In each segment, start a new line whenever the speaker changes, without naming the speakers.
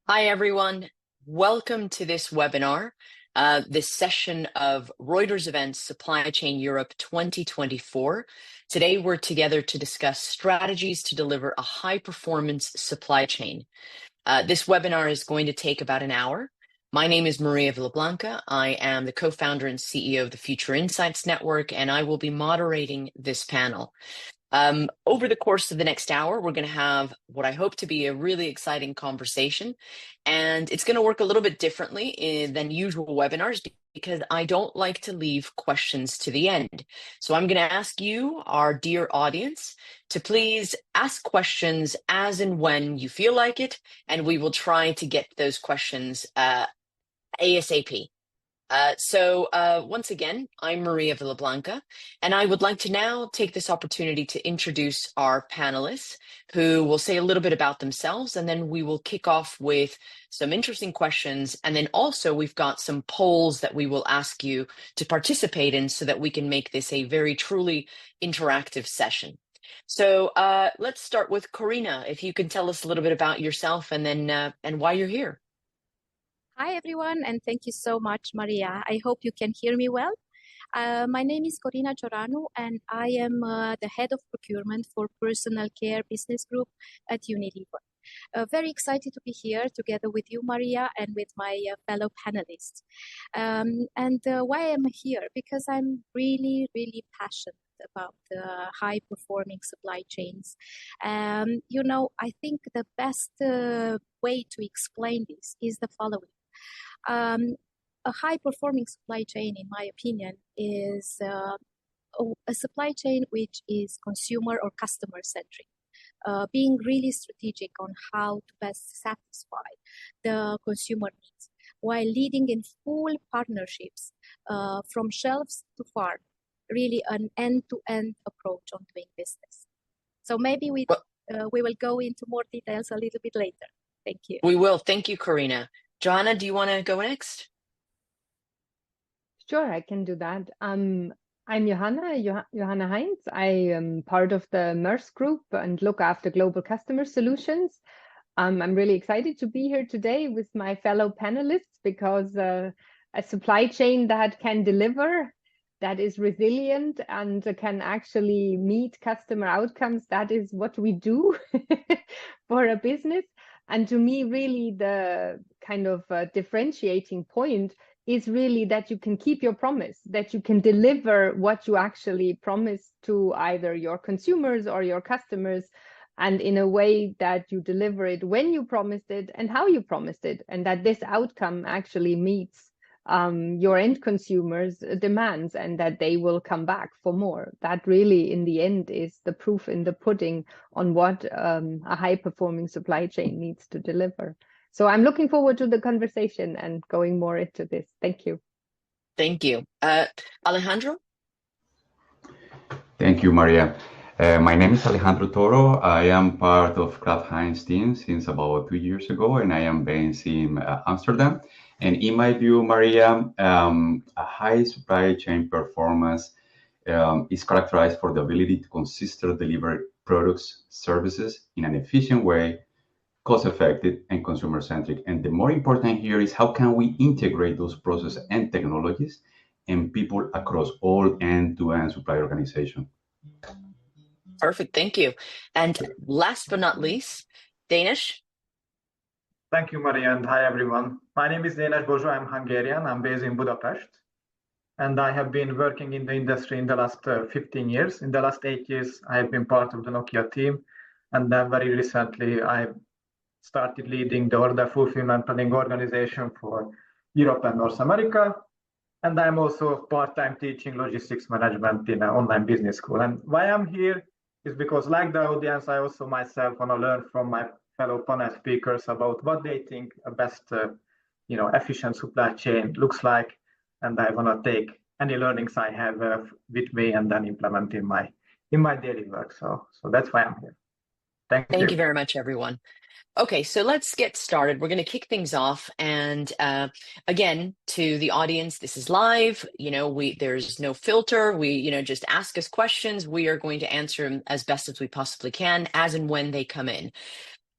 Hi, everyone. Welcome to this webinar, this session of Reuters Events Supply Chain Europe 2024. Today, we're together to discuss strategies to deliver a high-performance supply chain. This webinar is going to take about an hour. My name is Maria Villablanca. I am the co-founder and CEO of the Future Insights Network, and I will be moderating this panel. Over the course of the next hour, we're going to have what I hope to be a really exciting conversation. And it's going to work a little bit differently than usual webinars because I don't like to leave questions to the end. So I'm going to ask you, our dear audience, to please ask questions as and when you feel like it, and we will try to get those questions ASAP. Once again, I'm Maria Villablanca, and I would like to now take this opportunity to introduce our panelists who will say a little bit about themselves, and then we will kick off with some interesting questions. And then also we've got some polls that we will ask you to participate in so that we can make this a very truly interactive session. Let's start with Corina. If you can tell us a little bit about yourself and then and why you're here.
Hi, everyone, and thank you so much, Maria. I hope you can hear me well. My name is Corina Gioranu, and I am the head of procurement for Personal Care Business Group at Unilever. Very excited to be here together with you, Maria, and with my fellow panelists. Why am I here? Because I'm really, really passionate about high-performing supply chains. I think the best way to explain this is the following. A high-performing supply chain, in my opinion, is a supply chain which is consumer or customer-centric, being really strategic on how to best satisfy the consumer needs, while leading in full partnerships from shelves to farm, really an end-to-end approach on doing business. So maybe we will go into more details a little bit later. Thank you.
We will. Thank you, Corina. Johanna, do you want to go next?
Sure, I can do that. I'm Johanna Heinz. I am part of the Maersk Group and look after global customer solutions. I'm really excited to be here today with my fellow panelists because a supply chain that can deliver, that is resilient and can actually meet customer outcomes, that is what we do for a business. And to me, really, the kind of differentiating point is really that you can keep your promise, that you can deliver what you actually promise to either your consumers or your customers, and in a way that you deliver it when you promised it and how you promised it, and that this outcome actually meets your end consumers' demands and that they will come back for more. That really, in the end, is the proof in the pudding on what a high-performing supply chain needs to deliver. So I'm looking forward to the conversation and going more into this. Thank you.
Thank you. Alejandro?
Thank you, Maria. My name is Alejandro Toro. I am part of Kraft Heinz team since about 2 years ago, and I am based in Amsterdam. And in my view, Maria, a high supply chain performance is characterized for the ability to consistently deliver products, services in an efficient way, cost-effective and consumer-centric. And the more important here is how can we integrate those processes and technologies and people across all end-to-end supply organization.
Perfect, thank you. And last but not least, Danish.
Thank you, Maria, and hi, everyone. My name is Dénes Bozsó. I'm Hungarian. I'm based in Budapest. And I have been working in the industry in the last 15 years. In the last 8 years, I have been part of the Nokia team. And then very recently, I started leading the order fulfillment planning organization for Europe and North America. And I'm also part-time teaching logistics management in an online business school. And why I'm here is because, like the audience, I also myself want to learn from my fellow panel speakers about what they think a best, efficient supply chain looks like. And I want to take any learnings I have with me and then implement in my daily work. So that's why I'm here.
Thank you very much, everyone. Okay, so let's get started. We're going to kick things off. And again, to the audience, this is live. There's no filter. Just ask us questions. We are going to answer them as best as we possibly can, as and when they come in.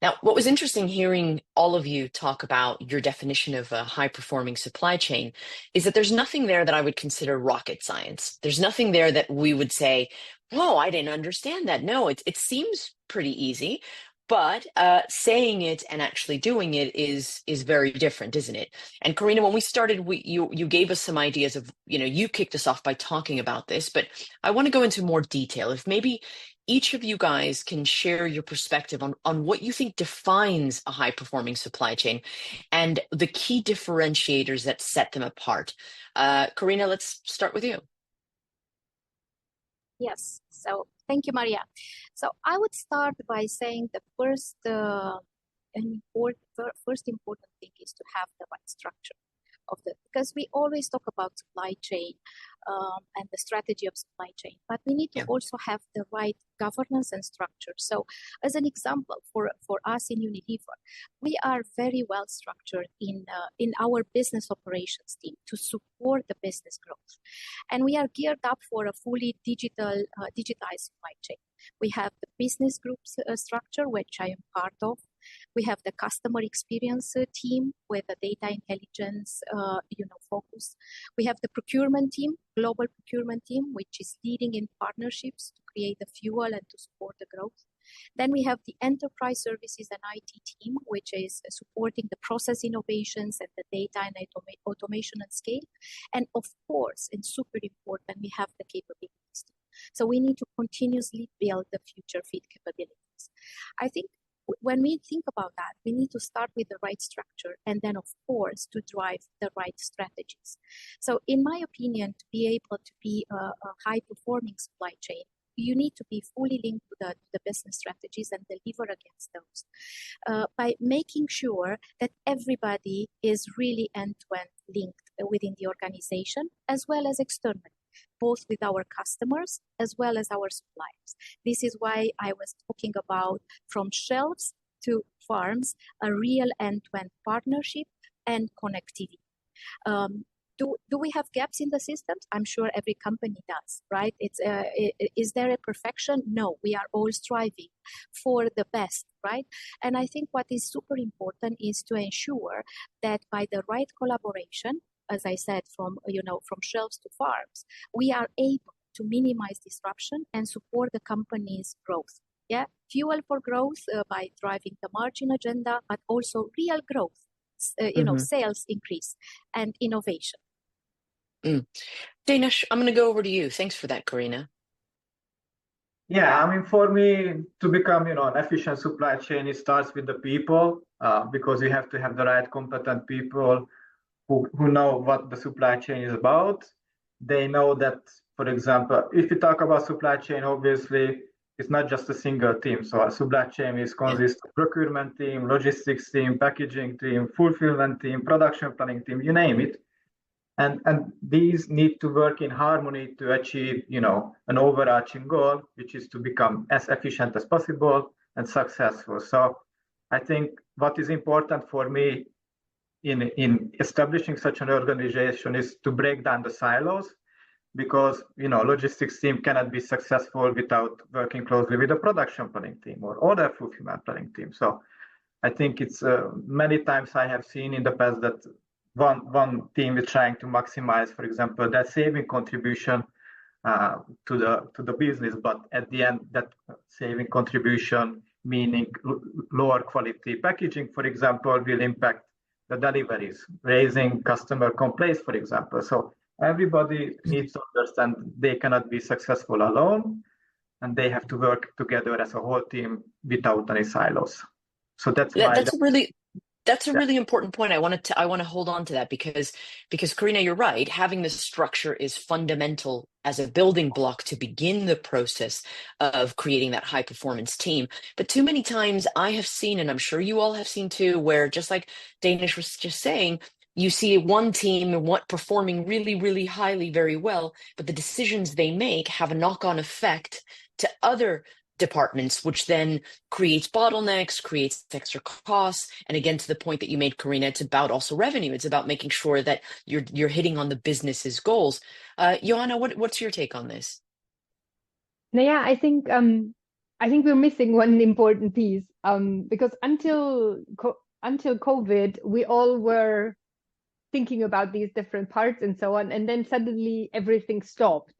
Now, what was interesting hearing all of you talk about your definition of a high-performing supply chain is that there's nothing there that I would consider rocket science. There's nothing there that we would say, whoa, I didn't understand that. No, it seems pretty easy, but saying it and actually doing it is very different, isn't it? And Karina, when we started, you gave us some ideas of, you kicked us off by talking about this, but I want to go into more detail. If maybe each of you guys can share your perspective on what you think defines a high-performing supply chain and the key differentiators that set them apart. Karina, let's start with you.
Yes, so thank you, Maria. So I would start by saying the first important thing is to have the right structure because we always talk about supply chain and the strategy of supply chain, but we need to also have the right governance and structure. So as an example, for us in Unilever, we are very well structured in our business operations team to support the business growth. And we are geared up for a fully digitized supply chain. We have the business groups structure, which I am part of. We have the customer experience team with the data intelligence, focus. We have the procurement team, global procurement team, which is leading in partnerships to create the fuel and to support the growth. Then we have the enterprise services and IT team, which is supporting the process innovations and the data and automation and scale. And of course, and super important, we have the capabilities team. So we need to continuously build the future fit capabilities. I think when we think about that, we need to start with the right structure and then, of course, to drive the right strategies. So in my opinion, to be able to be a high-performing supply chain, you need to be fully linked to the business strategies and deliver against those by making sure that everybody is really end-to-end linked within the organization as well as externally, both with our customers as well as our suppliers. This is why I was talking about from shelves to farms, a real end-to-end partnership and connectivity. Do we have gaps in the systems? I'm sure every company does, right? Is there a perfection? No, we are all striving for the best, right? And I think what is super important is to ensure that by the right collaboration, as I said, from shelves to farms, we are able to minimize disruption and support the company's growth. Yeah, fuel for growth by driving the margin agenda, but also real growth, sales increase and innovation.
Danish, I'm going to go over to you. Thanks for that, Karina.
Yeah, I mean, for me to become, an efficient supply chain, it starts with the people because you have to have the right competent people who know what the supply chain is about. They know that, for example, if you talk about supply chain, obviously, it's not just a single team. So a supply chain consists of procurement team, logistics team, packaging team, fulfillment team, production planning team, you name it. And these need to work in harmony to achieve, an overarching goal, which is to become as efficient as possible and successful. So I think what is important for me in establishing such an organization is to break down the silos, because logistics team cannot be successful without working closely with the production planning team or other fulfillment planning team. So I think it's many times I have seen in the past that one team is trying to maximize, for example, that saving contribution to the business, but at the end, that saving contribution, meaning lower quality packaging, for example, will impact the deliveries, raising customer complaints, for example. So everybody needs to understand they cannot be successful alone, and they have to work together as a whole team without any silos. So that's
a really important point. I want to hold on to that because Karina, you're right. Having this structure is fundamental as a building block to begin the process of creating that high performance team. But too many times I have seen, and I'm sure you all have seen too, where just like Danish was just saying, you see one team performing really, really highly, very well, but the decisions they make have a knock-on effect to other departments, which then creates bottlenecks, creates extra costs. And again, to the point that you made, Karina, it's about also revenue. It's about making sure that you're hitting on the business's goals. Johanna, what's your take on this?
Yeah, I think I think we're missing one important piece, because until COVID, we all were thinking about these different parts and so on, and then suddenly everything stopped.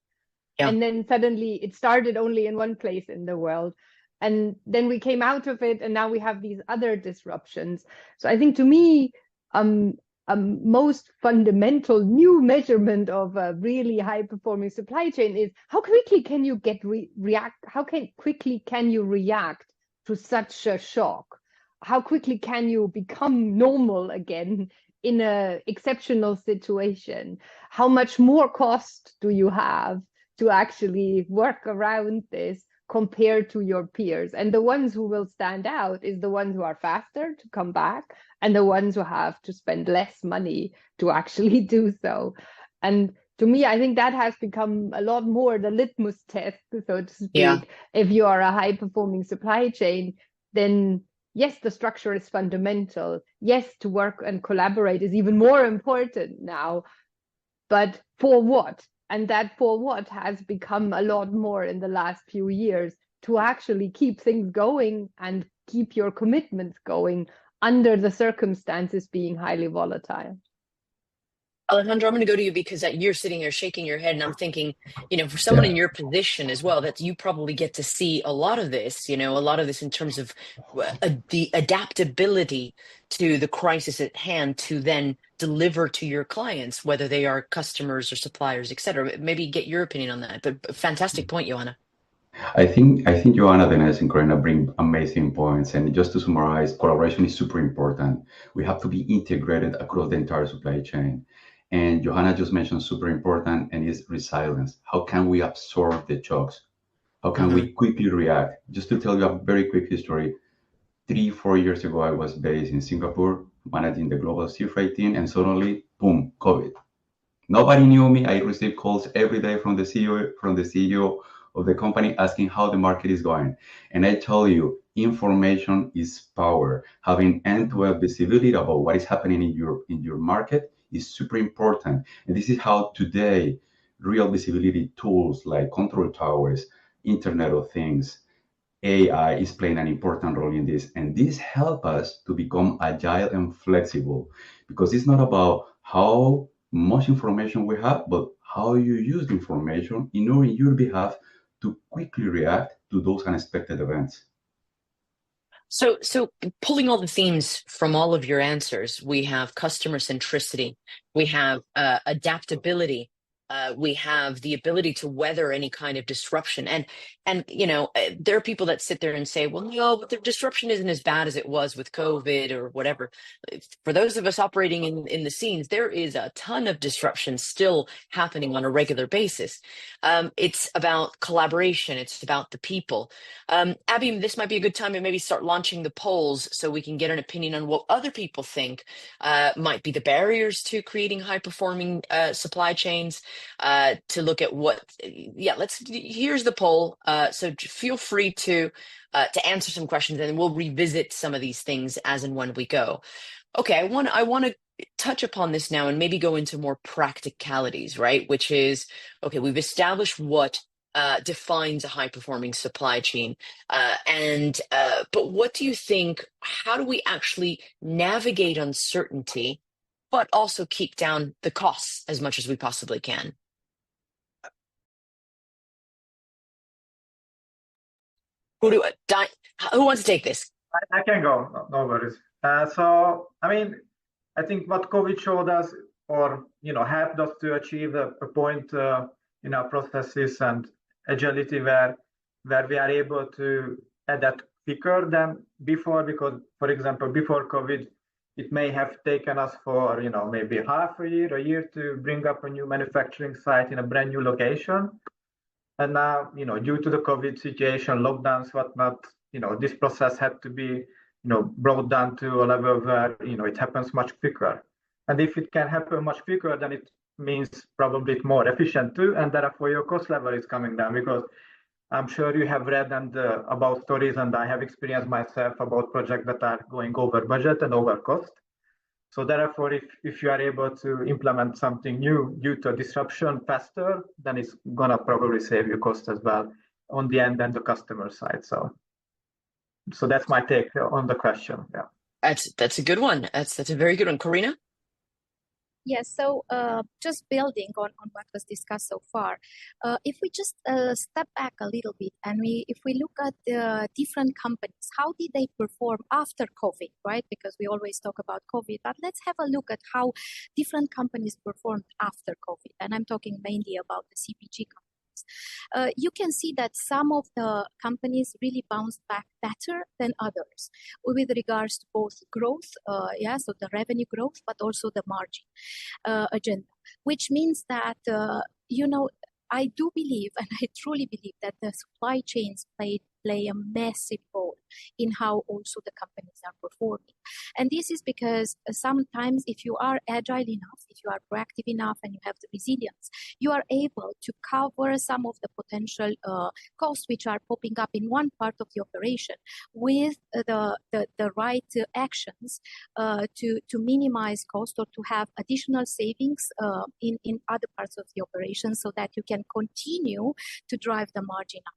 Yeah.
And then suddenly it started only in one place in the world. And then we came out of it, and now we have these other disruptions. So I think, to me, most fundamental new measurement of a really high-performing supply chain is how quickly can you react? How quickly can you react to such a shock? How quickly can you become normal again in an exceptional situation? How much more cost do you have to actually work around this compared to your peers? And the ones who will stand out is the ones who are faster to come back, and the ones who have to spend less money to actually do so. And to me, I think that has become a lot more the litmus test, so to speak.
Yeah.
If you are a high-performing supply chain, then yes, the structure is fundamental. Yes, to work and collaborate is even more important now. But for what? And that for what has become a lot more in the last few years, to actually keep things going and keep your commitments going under the circumstances being highly volatile.
Alejandro, I'm going to go to you because you're sitting here shaking your head, and I'm thinking, for someone in your position as well, that you probably get to see a lot of this, a lot of this in terms of the adaptability to the crisis at hand to then deliver to your clients, whether they are customers or suppliers, et cetera. Maybe get your opinion on that. But fantastic point, Johanna.
I think Johanna Denez and Corina bring amazing points. And just to summarize, collaboration is super important. We have to be integrated across the entire supply chain. And Johanna just mentioned super important, and is resilience. How can we absorb the shocks? How can we quickly react? Just to tell you a very quick history, 3-4 years ago, I was based in Singapore, managing the global sea freight team, and suddenly, boom, COVID. Nobody knew me. I received calls every day from the CEO of the company asking how the market is going. And I tell you, information is power. Having end-to-end visibility about what is happening in your market is super important. And this is how today real visibility tools like control towers, Internet of Things, AI is playing an important role in this. And this helps us to become agile and flexible, because it's not about how much information we have, but how you use the information in order on your behalf to quickly react to those unexpected events.
So pulling all the themes from all of your answers, we have customer centricity, we have adaptability, we have the ability to weather any kind of disruption. And there are people that sit there and say, well, no, but the disruption isn't as bad as it was with COVID or whatever. For those of us operating in the scenes, there is a ton of disruption still happening on a regular basis. It's about collaboration. It's about the people. Abby, this might be a good time to maybe start launching the polls so we can get an opinion on what other people think might be the barriers to creating high-performing supply chains. To look at here's the poll. So feel free to answer some questions, and we'll revisit some of these things as and when we go. Okay, I want to touch upon this now and maybe go into more practicalities, right? Which is, okay, we've established what defines a high-performing supply chain, but what do you think? How do we actually navigate uncertainty, but also keep down the costs as much as we possibly can? Who wants to take this?
I can go, no worries. So, I think what COVID showed us, or helped us to achieve a point in our processes and agility where we are able to adapt quicker than before. Because, for example, before COVID, it may have taken us for maybe half a year to bring up a new manufacturing site in a brand new location. And now, due to the COVID situation, lockdowns, whatnot, this process had to be, brought down to a level where, it happens much quicker. And if it can happen much quicker, then it means probably it's more efficient too. And therefore your cost level is coming down, because I'm sure you have read about stories, and I have experienced myself about projects that are going over budget and over cost. So therefore, if you are able to implement something new due to disruption faster, then it's gonna probably save you cost as well. on the end and the customer side. So that's my take on the question. Yeah.
That's a good one. That's a very good one. Corina?
Yes, so just building on what was discussed so far, if we just step back a little bit and if we look at the different companies, how did they perform after COVID, right? Because we always talk about COVID, but let's have a look at how different companies performed after COVID. And I'm talking mainly about the CPG companies. You can see that some of the companies really bounced back better than others with regards to both growth, so the revenue growth, but also the margin agenda, which means that, I do believe, and I truly believe that the supply chains play a massive role in how also the companies are performing. And this is because sometimes if you are agile enough, if you are proactive enough and you have the resilience, you are able to cover some of the potential costs which are popping up in one part of the operation with the right actions to minimize cost or to have additional savings in other parts of the operation so that you can continue to drive the margin up.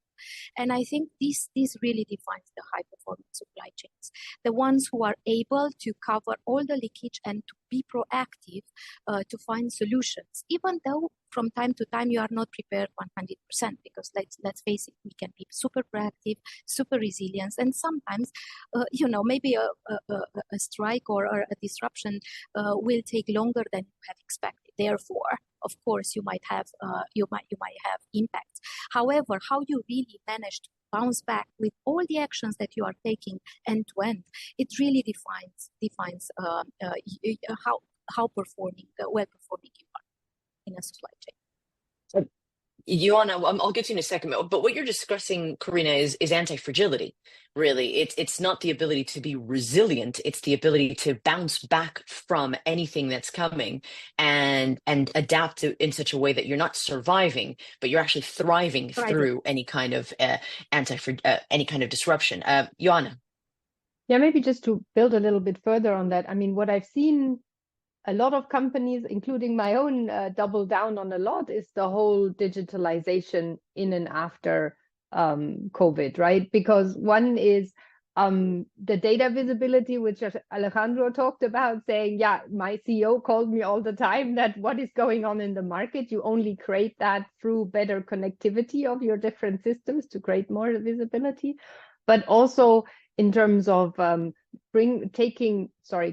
And I think this really defines the high-performance supply chains. The ones who are able to cover all the leakage and to be proactive to find solutions, even though from time to time you are not prepared 100%, because let's face it, we can be super proactive, super resilient, and sometimes, maybe a strike or a disruption will take longer than you have expected. Therefore, of course, you might have impacts. However, how you really manage to bounce back with all the actions that you are taking end to end, it really defines how well performing you are in a supply chain.
Ioana, I'll get to you in a second, but what you're discussing, Corina, is anti-fragility. Really, it's not the ability to be resilient; it's the ability to bounce back from anything that's coming and adapt to in such a way that you're not surviving, but you're actually thriving through any kind of any kind of disruption. Ioana.
Yeah, maybe just to build a little bit further on that. I mean, what I've seen a lot of companies, including my own, double down on a lot is the whole digitalization in and after COVID, right? Because one is the data visibility, which Alejandro talked about, saying, yeah, my CEO called me all the time that what is going on in the market, you only create that through better connectivity of your different systems to create more visibility, but also in terms of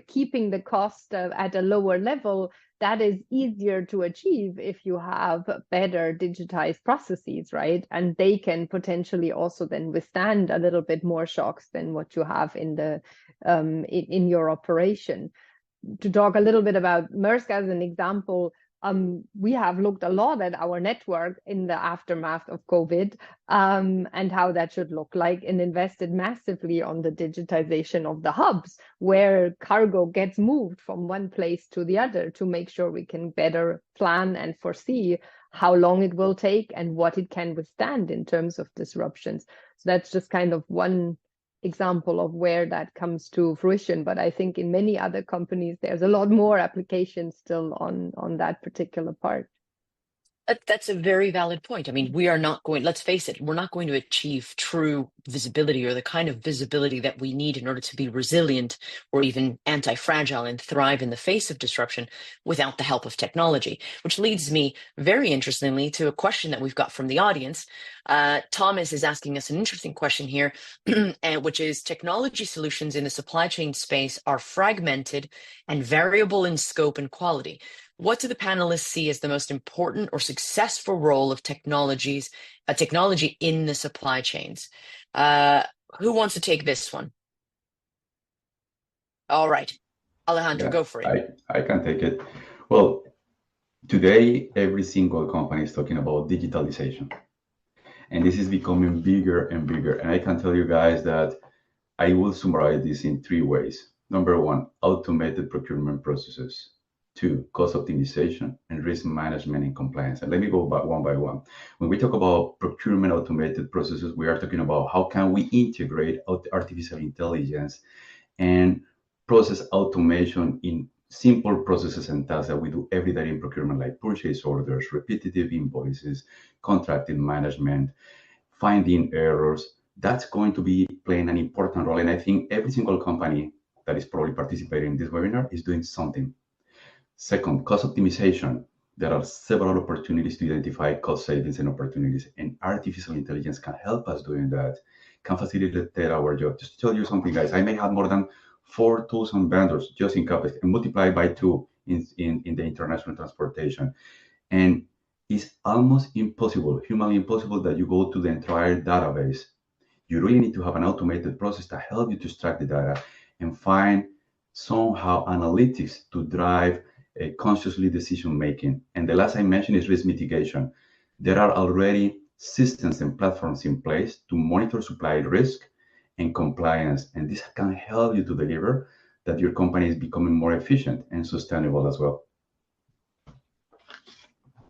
keeping the cost at a lower level, that is easier to achieve if you have better digitized processes, right? And they can potentially also then withstand a little bit more shocks than what you have in the in your operation. To talk a little bit about Maersk as an example, we have looked a lot at our network in the aftermath of COVID and how that should look like, and invested massively on the digitization of the hubs where cargo gets moved from one place to the other to make sure we can better plan and foresee how long it will take and what it can withstand in terms of disruptions. So that's just kind of one example of where that comes to fruition, but I think in many other companies there's a lot more applications still on that particular part.
That's a very valid point. I mean, we are not going, let's face it, we're not going to achieve true visibility or the kind of visibility that we need in order to be resilient or even anti-fragile and thrive in the face of disruption without the help of technology, which leads me very interestingly to a question that we've got from the audience. Thomas is asking us an interesting question here, which is technology solutions in the supply chain space are fragmented and variable in scope and quality. What do the panelists see as the most important or successful role of technology in the supply chains? Who wants to take this one? All right, Alejandro, go for it.
I can take it. Well, today, every single company is talking about digitalization. And this is becoming bigger and bigger. And I can tell you guys that I will summarize this in 3 ways. Number 1, automated procurement processes. 2, cost optimization and risk management and compliance. And let me go back one by one. When we talk about procurement automated processes, we are talking about how can we integrate artificial intelligence and process automation in simple processes and tasks that we do every day in procurement, like purchase orders, repetitive invoices, contracting management, finding errors, that's going to be playing an important role. And I think every single company that is probably participating in this webinar is doing something. Second, cost optimization. There are several opportunities to identify cost savings and opportunities, and artificial intelligence can help us doing that, can facilitate our job. Just to tell you something, guys, I may have more than 4,000 vendors just in CAPEX and multiply by 2 in the international transportation. And it's almost impossible, humanly impossible, that you go to the entire database. You really need to have an automated process to help you to extract the data and find somehow analytics to drive a consciously decision making. And the last I mentioned is risk mitigation. There are already systems and platforms in place to monitor supply risk and compliance, and this can help you to deliver that your company is becoming more efficient and sustainable as well.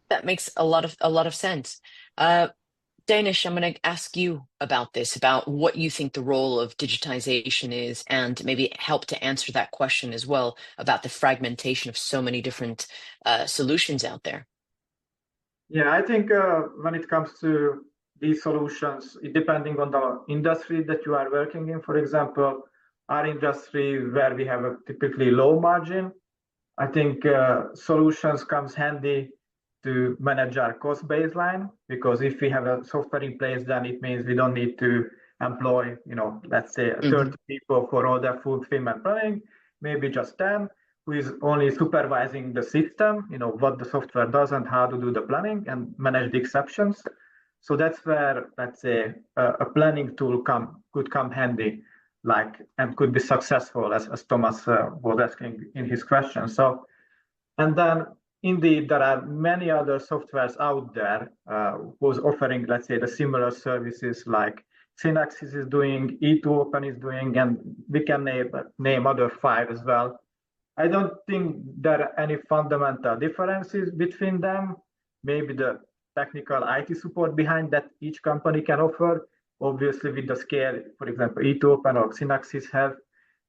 That makes a lot of sense. Danish, I'm going to ask you about this, about what you think the role of digitization is, and maybe help to answer that question as well about the fragmentation of so many different solutions out there.
Yeah, I think when it comes to these solutions, depending on the industry that you are working in, for example, our industry where we have a typically low margin, I think solutions comes handy to manage our cost baseline, because if we have a software in place, then it means we don't need to employ, let's say 30 people for all the fulfillment planning, maybe just 10, who is only supervising the system, what the software does and how to do the planning and manage the exceptions. So that's where, let's say, a planning tool could come handy, and could be successful, as Thomas was asking in his question. So, and then indeed, there are many other softwares out there who's offering, let's say, the similar services like Synaxis is doing, E2Open is doing, and we can name other 5 as well. I don't think there are any fundamental differences between them. Maybe the technical IT support behind that each company can offer. Obviously, with the scale, for example, E2Open or Synaxis have,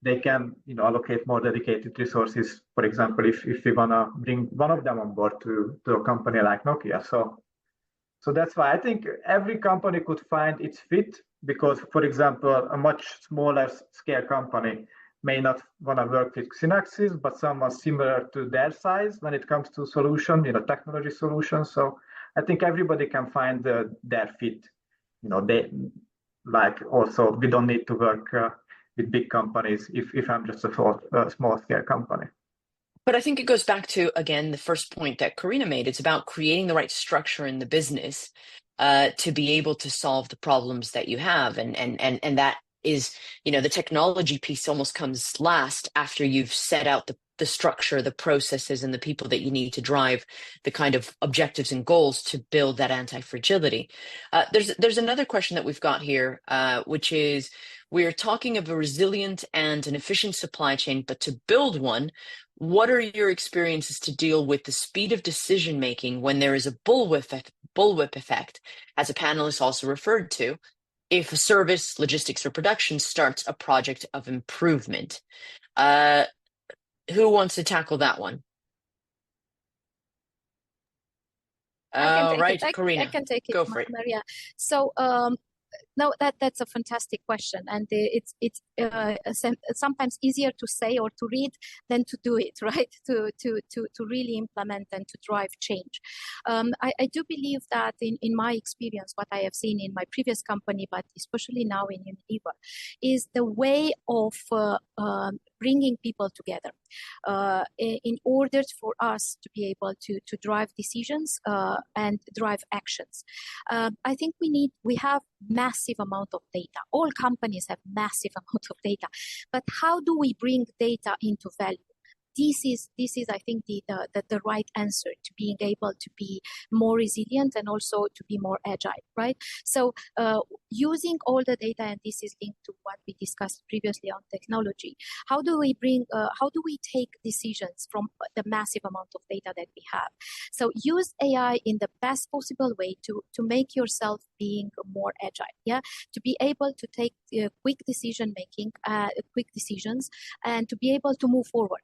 they can allocate more dedicated resources, for example, if we want to bring one of them on board to a company like Nokia. So that's why I think every company could find its fit, because, for example, a much smaller scale company may not want to work with Synaxis, but someone similar to their size when it comes to solution, technology solutions. So I think everybody can find their fit. Also, we don't need to work with big companies if I'm just a small scale company.
But I think it goes back to, again, the first point that Karina made. It's about creating the right structure in the business to be able to solve the problems that you have. And that is, the technology piece almost comes last after you've set out the structure, the processes, and the people that you need to drive the kind of objectives and goals to build that anti-fragility. There's another question that we've got here, which is, we're talking of a resilient and an efficient supply chain, but to build one, what are your experiences to deal with the speed of decision making when there is a bullwhip effect, as a panelist also referred to, if a service, logistics, or production starts a project of improvement? Who wants to tackle that one? Right, Karina.
I can take it.
Go for it,
Maria. So no, that's a fantastic question, and it's sometimes easier to say or to read than to do it, right? To really implement and to drive change. I do believe that in my experience, what I have seen in my previous company, but especially now in Unilever, is the way of bringing people together in order for us to be able to drive decisions and drive actions. I think we have massive amount of data. All companies have massive amount of data, but how do we bring data into value? This is, I think, the right answer to being able to be more resilient and also to be more agile, right? So using all the data, and this is linked to what we discussed previously on technology, how do we take decisions from the massive amount of data that we have? So use AI in the best possible way to make yourself being more agile, to be able to take quick decisions, and to be able to move forward.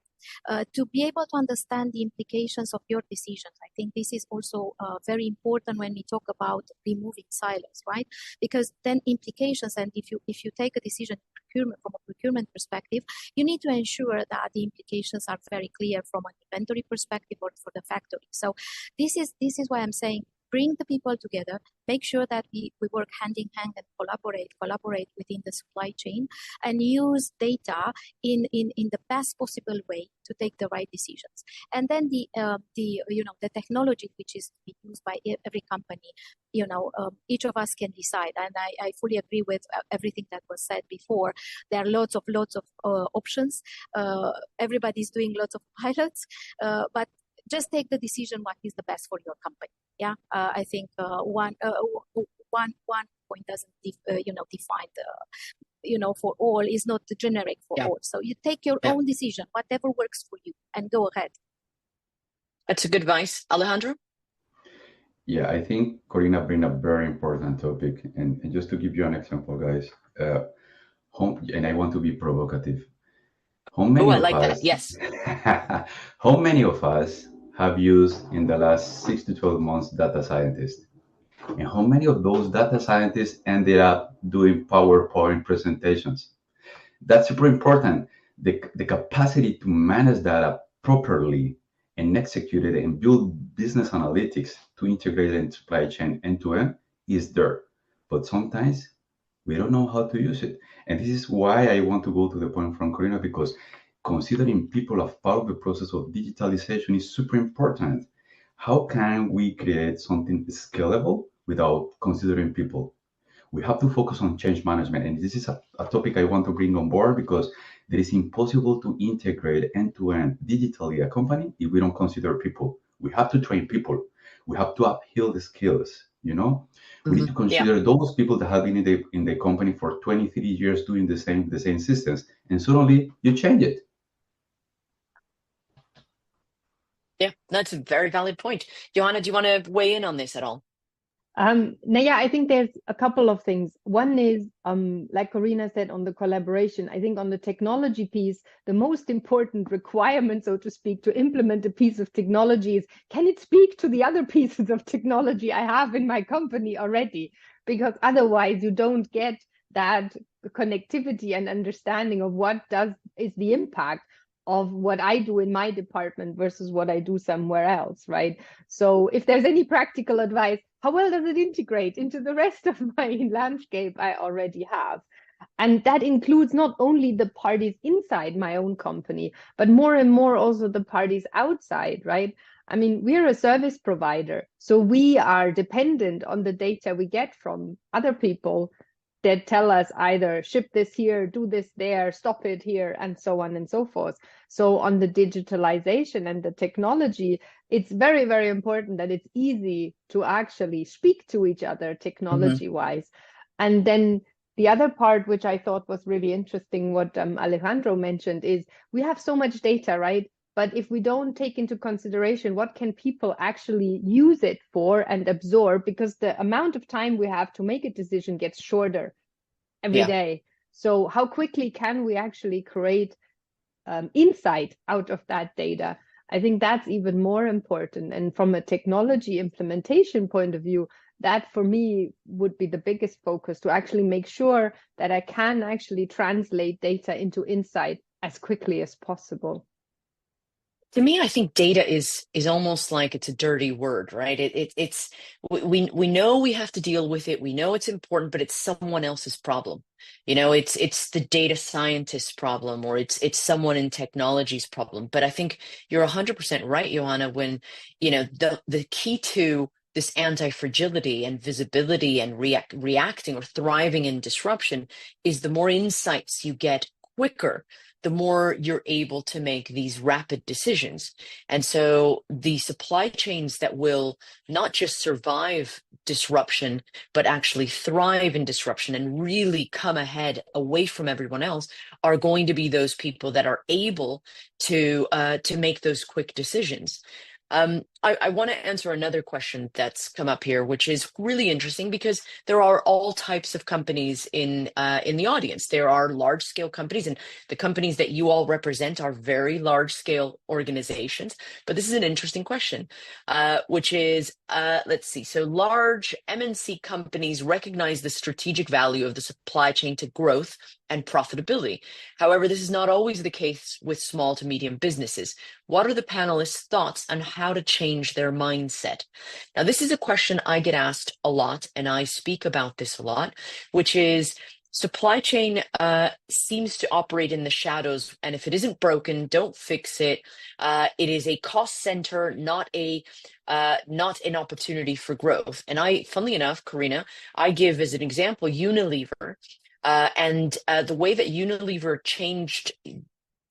to be able to understand the implications of your decisions. I think this is also very important when we talk about removing silos, right? Because then implications, and if you take a decision from a procurement perspective, you need to ensure that the implications are very clear from an inventory perspective or for the factory. So this is why I'm saying bring the people together, make sure that we work hand in hand and collaborate within the supply chain, and use data in the best possible way to take the right decisions. And then the technology which is used by every company, each of us can decide. And I fully agree with everything that was said before. There are lots of options. Everybody's doing lots of pilots, but just take the decision what is the best for your company. Yeah, I think one point doesn't define the for all is not generic for all. So you take your own decision, whatever works for you, and go ahead.
That's a good advice, Alejandro.
Yeah, I think Corina bring a very important topic, and just to give you an example, guys. And I want to be provocative. How many of us?
That. Yes.
How many of us have used in the last 6 to 12 months data scientists? And how many of those data scientists ended up doing PowerPoint presentations? That's super important. The capacity to manage data properly and execute it and build business analytics to integrate it in supply chain end to end is there. But sometimes we don't know how to use it. And this is why I want to go to the point from Corina, because considering people as part of the process of digitalization is super important. How can we create something scalable without considering people? We have to focus on change management. And this is a topic I want to bring on board, because it is impossible to integrate end-to-end digitally a company if we don't consider people. We have to train people. We have to uphill the skills, We need to consider those people that have been in the company for 23 years doing the same systems, and suddenly you change it.
Yeah, that's a very valid point. Johanna, do you want to weigh in on this at all?
I think there's a couple of things. One is, like Corina said, on the collaboration. I think on the technology piece, the most important requirement, so to speak, to implement a piece of technology is, can it speak to the other pieces of technology I have in my company already? Because otherwise you don't get that connectivity and understanding of what is the impact of what I do in my department versus what I do somewhere else, right? So if there's any practical advice, how well does it integrate into the rest of my landscape I already have? And that includes not only the parties inside my own company, but more and more also the parties outside, right? I mean, we're a service provider, so we are dependent on the data we get from other people that tell us either ship this here, do this there, stop it here, and so on and so forth. So on the digitalization and the technology, it's very, very important that it's easy to actually speak to each other technology-wise. And then the other part, which I thought was really interesting, what Alejandro mentioned, is we have so much data, right? But if we don't take into consideration what can people actually use it for and absorb, because the amount of time we have to make a decision gets shorter every day. So how quickly can we actually create insight out of that data? I think that's even more important. And from a technology implementation point of view, that for me would be the biggest focus, to actually make sure that I can actually translate data into insight as quickly as possible.
To me, I think data is almost like it's a dirty word, right? We know we have to deal with it. We know it's important, but it's someone else's problem. It's the data scientist's problem, or it's someone in technology's problem. But I think you're 100% right, Johanna, when, the key to this anti-fragility and visibility and reacting or thriving in disruption is the more insights you get quicker, the more you're able to make these rapid decisions. And so the supply chains that will not just survive disruption, but actually thrive in disruption and really come ahead away from everyone else are going to be those people that are able to make those quick decisions. I want to answer another question that's come up here, which is really interesting because there are all types of companies in the audience. There are large scale companies, and the companies that you all represent are very large scale organizations. But this is an interesting question, which is, let's see. So large MNC companies recognize the strategic value of the supply chain to growth and profitability. However, this is not always the case with small to medium businesses. What are the panelists' thoughts on how to change their mindset? Now, this is a question I get asked a lot, and I speak about this a lot, which is supply chain seems to operate in the shadows, and if it isn't broken, don't fix it. It is a cost center, not an opportunity for growth. And funnily enough, Corina, I give as an example Unilever. And the way that Unilever changed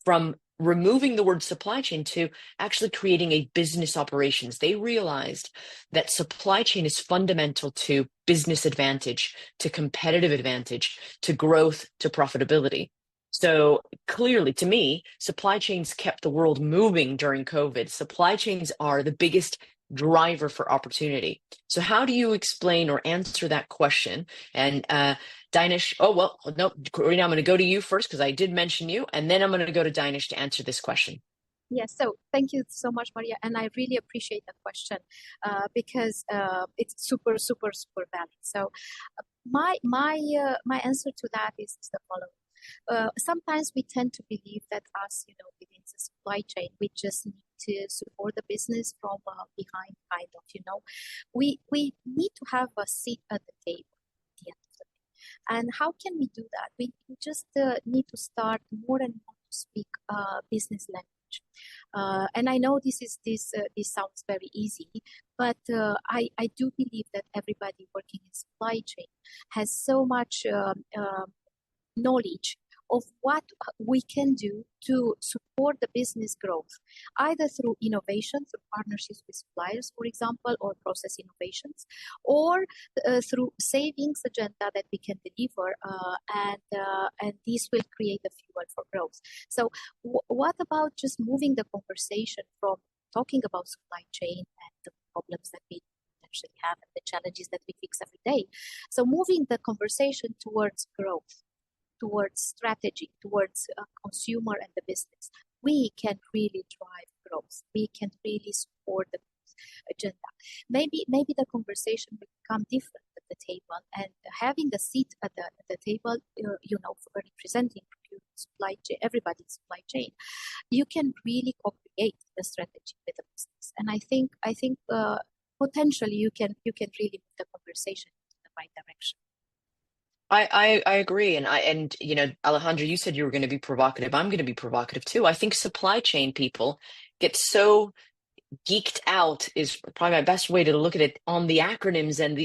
from removing the word supply chain to actually creating a business operations. They realized that supply chain is fundamental to business advantage, to competitive advantage, to growth, to profitability. So clearly, to me, supply chains kept the world moving during COVID. Supply chains are the biggest driver for opportunity. So how do you explain or answer that question? And Dinesh, no, Corina, I'm going to go to you first because I did mention you, and then I'm going to go to Dinesh to answer this question.
Yes, so thank you so much, Maria, and I really appreciate the question because it's super valid. So my answer to that is the following. Sometimes we tend to believe that us, within the supply chain, we just need to support the business from behind, kind of, We need to have a seat at the table at the end of the day. And how can we do that? We just need to start more and more to speak business language. And I know this sounds very easy, but I do believe that everybody working in supply chain has so much knowledge of what we can do to support the business growth, either through innovation, through partnerships with suppliers, for example, or process innovations, or through savings agenda that we can deliver, and this will create a fuel for growth. So what about just moving the conversation from talking about supply chain and the problems that we potentially have and the challenges that we fix every day? So moving the conversation towards growth, towards strategy, towards consumer and the business, we can really drive growth. We can really support the growth agenda. Maybe the conversation will become different at the table, and having a seat at the table, for representing procurement, supply chain, everybody in supply chain, you can really co-create the strategy with the business. And I think potentially you can really move the conversation in the right direction.
I agree. And Alejandra, you said you were going to be provocative. I'm going to be provocative too. I think supply chain people get so geeked out, is probably my best way to look at it, on the acronyms, and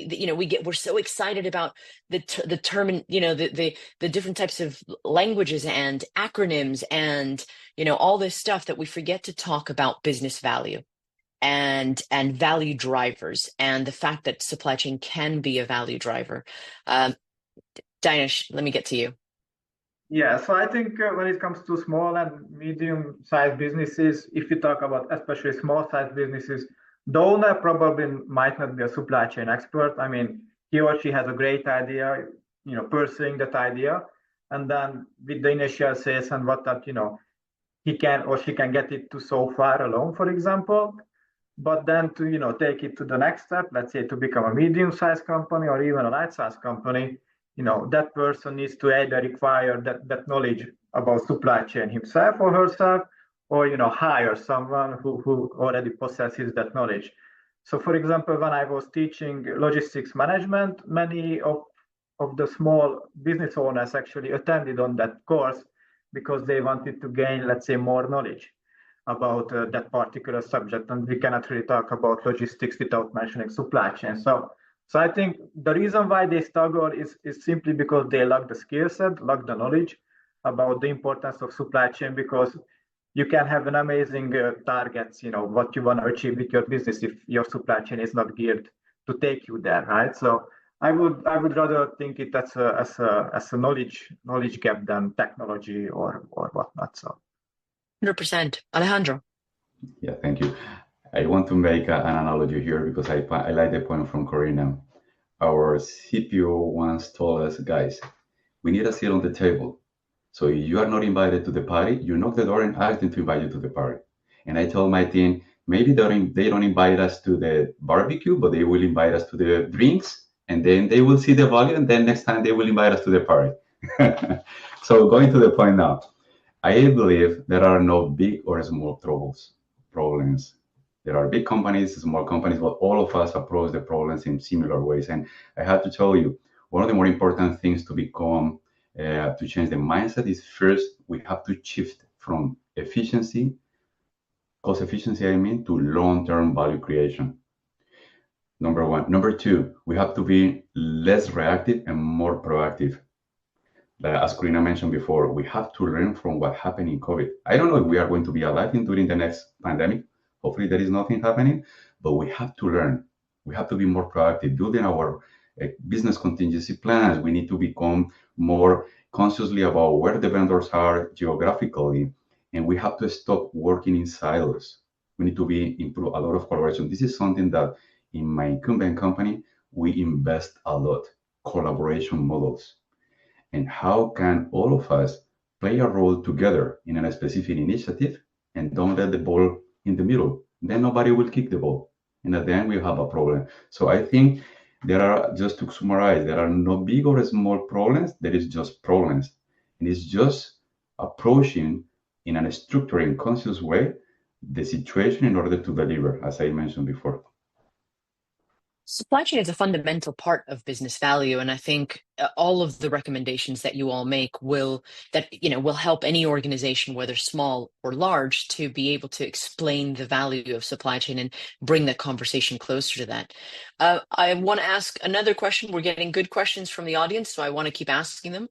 we're so excited about the term, the different types of languages and acronyms and all this stuff, that we forget to talk about business value and value drivers, and the fact that supply chain can be a value driver. Dinesh, let me get to you.
Yeah, so I think when it comes to small and medium-sized businesses, if you talk about especially small-sized businesses, the owner probably might not be a supply chain expert. I mean, he or she has a great idea, pursuing that idea, and then with the initial sales and whatnot, he can or she can get it to so far alone, for example. But then to take it to the next step, let's say to become a medium-sized company or even a light-sized company, that person needs to either require that knowledge about supply chain himself or herself, or hire someone who already possesses that knowledge. So for example, when I was teaching logistics management, many of the small business owners actually attended on that course because they wanted to gain, let's say, more knowledge about that particular subject. And we cannot really talk about logistics without mentioning supply chain. So I think the reason why they struggle is simply because they lack the skill set, lack the knowledge about the importance of supply chain, because you can have an amazing targets, what you want to achieve with your business if your supply chain is not geared to take you there, right? So I would rather think it as a knowledge gap than technology or whatnot. So
100%. Alejandro.
Yeah, thank you. I want to make an analogy here because I like the point from Corina. Our CPO once told us, guys, we need a seat on the table. So if you are not invited to the party, you knock the door and ask them to invite you to the party. And I told my team, maybe they don't invite us to the barbecue, but they will invite us to the drinks, and then they will see the value, and then next time they will invite us to the party. So going to the point now, I believe there are no big or small problems. There are big companies, small companies, but all of us approach the problems in similar ways. And I have to tell you, one of the more important things to become, to change the mindset is first, we have to shift from cost efficiency, to long-term value creation. Number one. Number two, we have to be less reactive and more proactive. As Corina mentioned before, we have to learn from what happened in COVID. I don't know if we are going to be alive during the next pandemic. Hopefully there is nothing happening, but we have to learn. We have to be more proactive, building our business contingency plans. We need to become more consciously about where the vendors are geographically, and we have to stop working in silos. We need to improve a lot of collaboration. This is something that in my incumbent company, we invest a lot, collaboration models. And how can all of us play a role together in a specific initiative and don't let the ball in the middle? Then nobody will kick the ball. And at the end, we have a problem. So I think just to summarize, there are no big or small problems. There is just problems. And it's just approaching in a structured and conscious way the situation in order to deliver, as I mentioned before.
Supply chain is a fundamental part of business value, and I think all of the recommendations that you all make will help any organization, whether small or large, to be able to explain the value of supply chain and bring the conversation closer to that. I want to ask another question. We're getting good questions from the audience, so I want to keep asking them.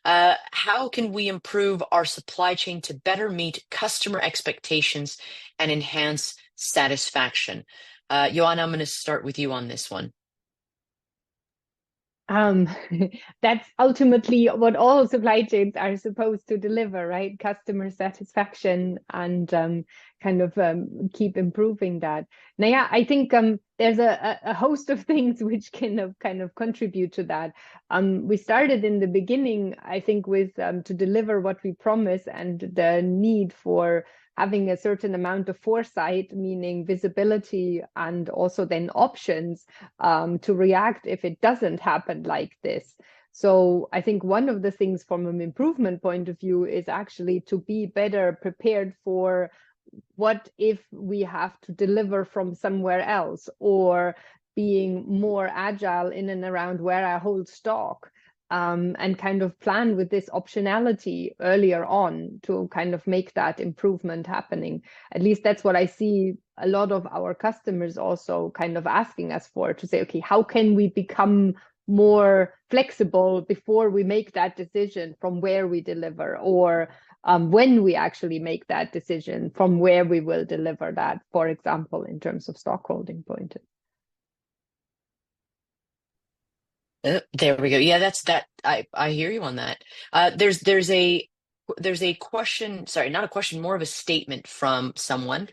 How can we improve our supply chain to better meet customer expectations and enhance satisfaction? Joanna, I'm going to start with you on this one.
That's ultimately what all supply chains are supposed to deliver, right? Customer satisfaction and keep improving that. Now, yeah, I think there's a host of things which can kind of contribute to that. We started in the beginning, I think, with to deliver what we promise and the need for having a certain amount of foresight, meaning visibility and also then options to react if it doesn't happen like this. So I think one of the things from an improvement point of view is actually to be better prepared for what if we have to deliver from somewhere else, or being more agile in and around where I hold stock. And kind of plan with this optionality earlier on to kind of make that improvement happening. At least that's what I see a lot of our customers also kind of asking us for, to say, okay, how can we become more flexible before we make that decision from where we deliver, or when we actually make that decision from where we will deliver that, for example, in terms of stock holding point.
There we go. Yeah, that's that. I hear you on that. There's a question, sorry, not a question, more of a statement from someone,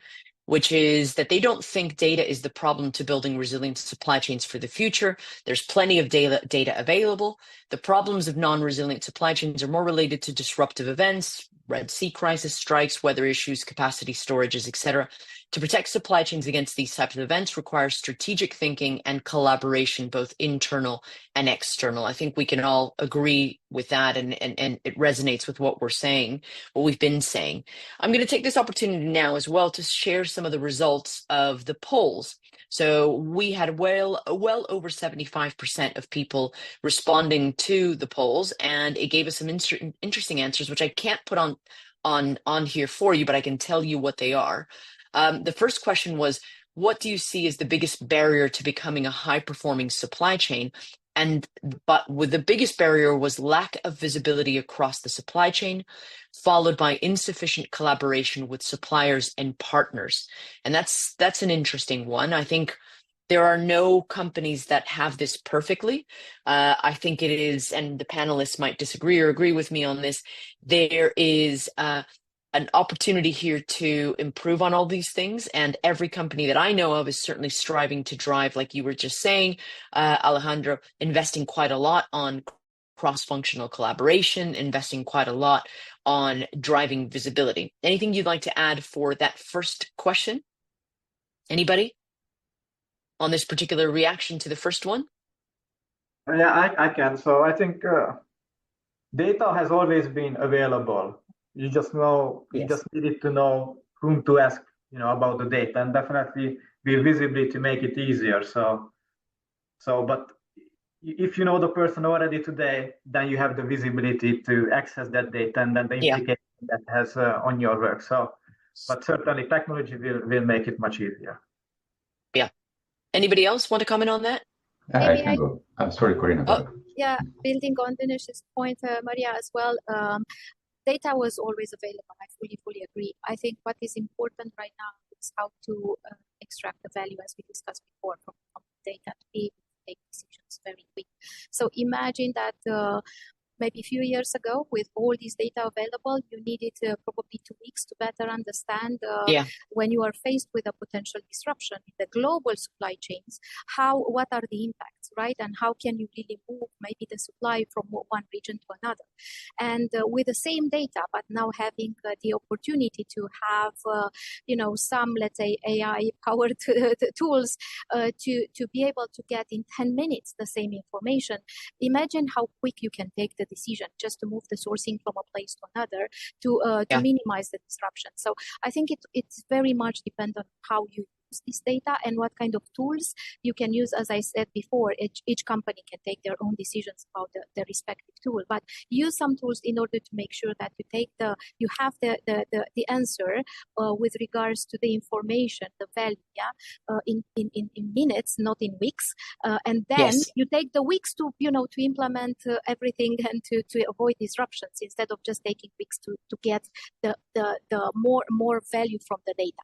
which is that they don't think data is the problem to building resilient supply chains for the future. There's plenty of data available. The problems of non-resilient supply chains are more related to disruptive events, Red Sea crisis, strikes, weather issues, capacity storages, etc. To protect supply chains against these types of events requires strategic thinking and collaboration, both internal and external. I think we can all agree with that, and it resonates with what we're saying, what we've been saying. I'm going to take this opportunity now as well to share some of the results of the polls. So we had well over 75% of people responding to the polls, and it gave us some interesting answers, which I can't put on here for you, but I can tell you what they are. The first question was, what do you see as the biggest barrier to becoming a high-performing supply chain? But with the biggest barrier was lack of visibility across the supply chain, followed by insufficient collaboration with suppliers and partners. And that's an interesting one. I think there are no companies that have this perfectly. I think it is, and the panelists might disagree or agree with me on this, there is an opportunity here to improve on all these things. And every company that I know of is certainly striving to drive, like you were just saying, Alejandro, investing quite a lot on cross-functional collaboration, investing quite a lot on driving visibility. Anything you'd like to add for that first question? Anybody on this particular reaction to the first one?
Yeah, I can. So I think data has always been available. You just needed to know whom to ask, about the data, and definitely be visible to make it easier. But if you know the person already today, then you have the visibility to access that data and then the implication that has on your work. But certainly technology will make it much easier.
Yeah. Anybody else want to comment on that?
I can go. I'm sorry, Corina.
Yeah, building on Dinesh's point, Maria, as well. Data was always available. I fully agree. I think what is important right now is how to extract the value, as we discussed before, from data to be able to take decisions very quick. So imagine that maybe a few years ago, with all this data available, you needed probably 2 weeks to better understand when you are faced with a potential disruption in the global supply chains, what are the impacts, right? And how can you really move maybe the supply from one region to another? And with the same data, but now having the opportunity to have, some, let's say, AI-powered tools to be able to get in 10 minutes the same information, imagine how quick you can take the decision just to move the sourcing from a place to another to minimize the disruption. So I think it's very much dependent on how you use this data and what kind of tools you can use. As I said before, each company can take their own decisions about the respective tool, but use some tools in order to make sure that you have the answer with regards to the information, the value, in minutes, not in weeks, and then you take the weeks to implement everything and to avoid disruptions instead of just taking weeks to get the more value from the data.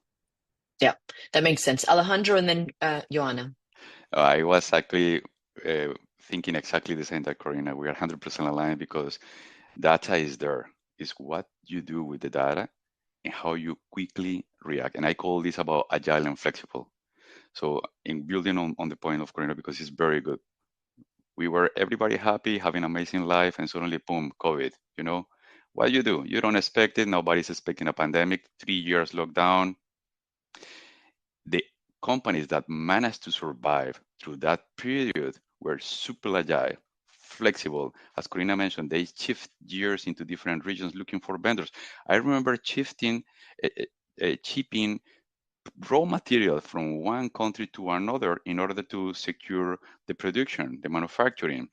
Yeah, that makes sense. Alejandro, and then Joanna.
I was actually thinking exactly the same that Corina. We are 100% aligned because data is there. It's what you do with the data and how you quickly react. And I call this about agile and flexible. So in building on the point of Corina, because it's very good. We were everybody happy, having an amazing life, and suddenly, boom, COVID. What do? You don't expect it. Nobody's expecting a pandemic. 3 years lockdown. The companies that managed to survive through that period were super agile, flexible. As Corina mentioned, they shift gears into different regions looking for vendors. I remember shipping raw material from one country to another in order to secure the production, the manufacturing.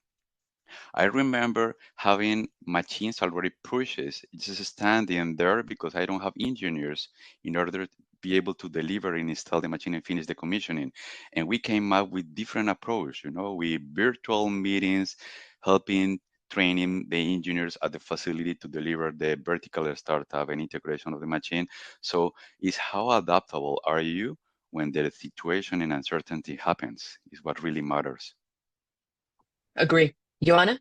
I remember having machines already purchased, just standing there because I don't have engineers in order to be able to deliver and install the machine and finish the commissioning. And we came up with different approach, with virtual meetings, helping training the engineers at the facility to deliver the vertical startup and integration of the machine. So it's how adaptable are you when the situation and uncertainty happens is what really matters.
Agree. Joanna?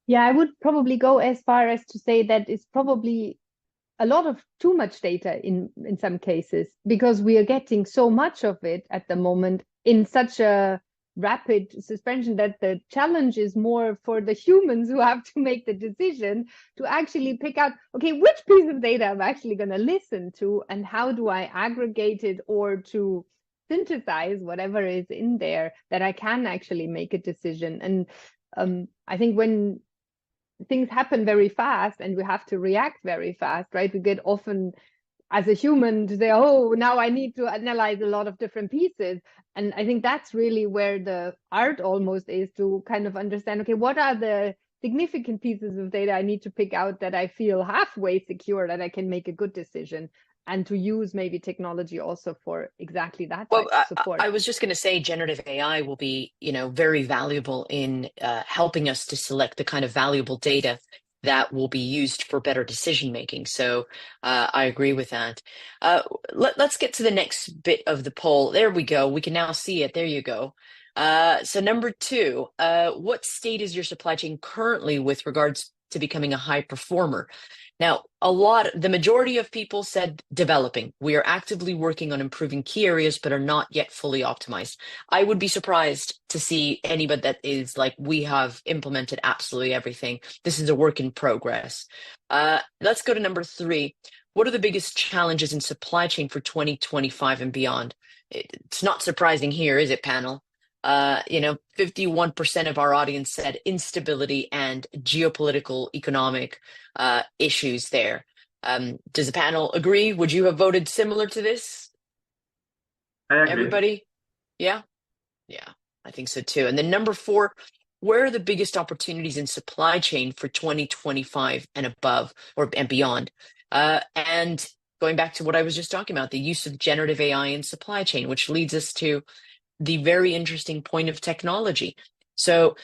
Yeah, I would probably go as far as to say that it's probably a lot of too much data in some cases, because we are getting so much of it at the moment in such a rapid suspension that the challenge is more for the humans who have to make the decision to actually pick out, okay, which piece of data I'm actually going to listen to and how do I aggregate it or to synthesize whatever is in there that I can actually make a decision. And I think when things happen very fast and we have to react very fast, right? We get often as a human to say, oh, now I need to analyze a lot of different pieces. And I think that's really where the art almost is, to kind of understand, okay, what are the significant pieces of data I need to pick out that I feel halfway secure that I can make a good decision, and to use maybe technology also for exactly that type of support.
I was just going to say generative AI will be, very valuable in helping us to select the kind of valuable data that will be used for better decision making. So I agree with that. Let's get to the next bit of the poll. There we go. We can now see it. There you go. So number 2, what state is your supply chain currently with regards to becoming a high performer. Now, the majority of people said developing. We are actively working on improving key areas, but are not yet fully optimized. I would be surprised to see anybody that is like, we have implemented absolutely everything. This is a work in progress. Let's go to number 3. What are the biggest challenges in supply chain for 2025 and beyond? It's not surprising here, is it, panel? 51% of our audience said instability and geopolitical economic issues there. Does the panel agree? Would you have voted similar to this?
I agree.
Everybody? Yeah, I think so too. And then number 4, where are the biggest opportunities in supply chain for 2025 and above and beyond? And going back to what I was just talking about, the use of generative AI in supply chain, which leads us to the very interesting point of technology. So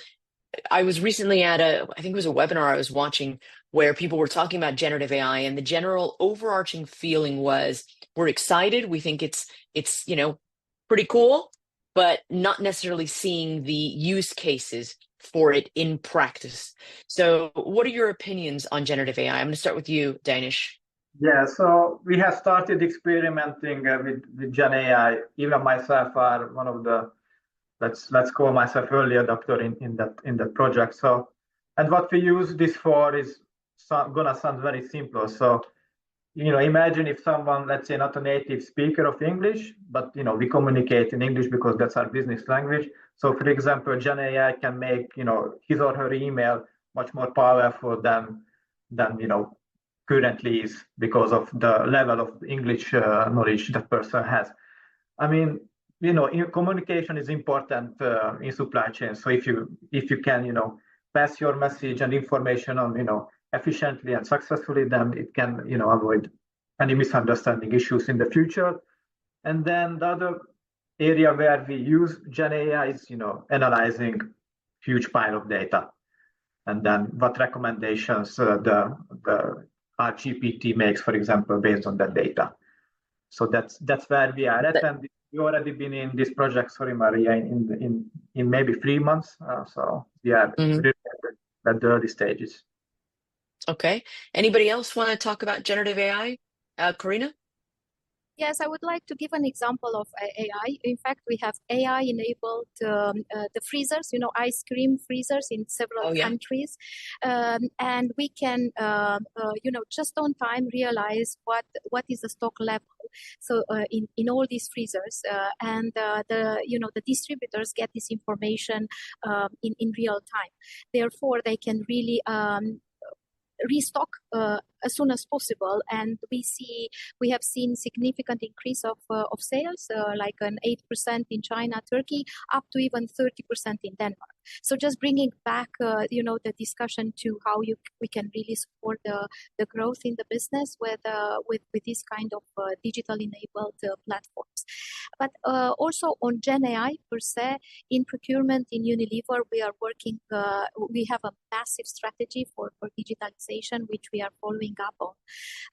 I was recently at I think it was a webinar I was watching where people were talking about generative AI, and the general overarching feeling was, we're excited. We think it's pretty cool, but not necessarily seeing the use cases for it in practice. So what are your opinions on generative AI? I'm going to start with you, Danish.
Yeah, so we have started experimenting with Gen AI. Even myself are one of the, let's call myself early adopter in that project. So, and what we use this for is gonna sound very simple. So, imagine if someone, let's say, not a native speaker of English, but we communicate in English because that's our business language. So, for example, Gen AI can make his or her email much more powerful than currently is, because of the level of English knowledge that person has. I mean, communication is important in supply chain. So if you can, pass your message and information on, efficiently and successfully, then it can, avoid any misunderstanding issues in the future. And then the other area where we use Gen AI is, analyzing huge pile of data, and then what recommendations the GPT makes, for example, based on that data. So that's where we are at, and we already been in this project. Sorry, Maria, in maybe 3 months. So we are really at the early stages.
Okay. Anybody else want to talk about generative AI? Corina?
Yes, I would like to give an example of AI. In fact, we have AI-enabled the freezers, ice cream freezers in several countries. And we can, just on time realize what is the stock level. So in all these freezers, and the distributors get this information in real time. Therefore, they can really restock as soon as possible, and we have seen significant increase of sales, like an 8% in China, Turkey, up to even 30% in Denmark. So just bringing back the discussion to how we can really support the growth in the business with this kind of digital enabled platforms. But also on Gen AI per se, in procurement in Unilever, we are working. We have a massive strategy for digitalization, which we are following up on,